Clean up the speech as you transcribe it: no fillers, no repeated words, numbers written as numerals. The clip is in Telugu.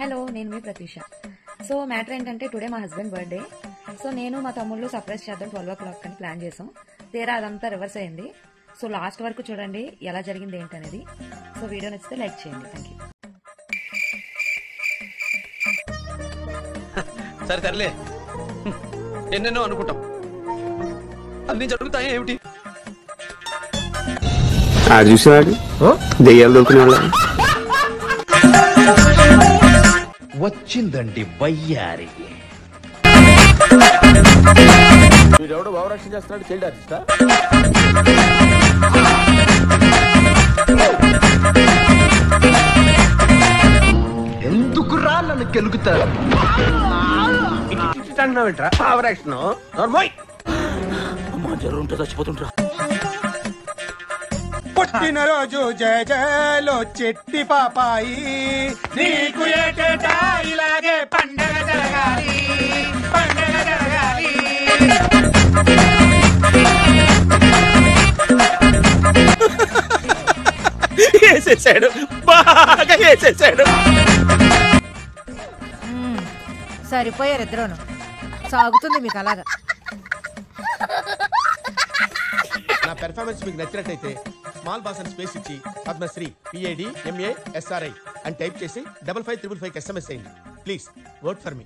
హలో, నేను మీ ప్రతీష. సో మ్యాటర్ ఏంటంటే టుడే మా హస్బెండ్ బర్త్డే. సో నేను మా తమ్ముళ్ళు సర్ప్రైజ్ చేద్దాం 12 o'clock అని ప్లాన్ చేసాం. తీరా అదంతా రివర్స్ అయింది. సో లాస్ట్ వరకు చూడండి ఎలా జరిగింది ఏంటనేది. సో వీడియో నచ్చితే లైక్ చేయండి. Thank you. సరే తరలే, ఎన్నెన్నో అనుకుంటాం, అన్ని జరుగుతాయి ఏమిటి? చూసాడు దెయ్యాలు దొరుకునే వచ్చిందండి వయ్యారి. వీడెవడో భావరక్షణ చేస్తున్నాడు, చైల్డ్ ఆర్టిస్టా? ఎందుకురా నన్ను కెలుగుతారు? అంటున్నావేంట్రా భావరక్షణ? అమ్మా జరుగుంటే చచ్చిపోతుంటా. పుట్టినరోజు జయ జయలో చెట్టి పాపాయి, నీకు ఏటేటా ఇలాగే పండగ జరగాలి, పండగ జరగాలి. వేసేసాడు, బాగా వేసేసాడు. సరిపోయారు ఇద్దరును. సాగుతుంది మీకు అలాగా. నా పెర్ఫార్మెన్స్ మీకు నచ్చినట్టయితే స్మాల్ బాస్ అని స్పేస్ ఇచ్చి పద్మశ్రీ PAD MA SRI అని టైప్ చేసి 5555 SMS అయింది. Please vote for me.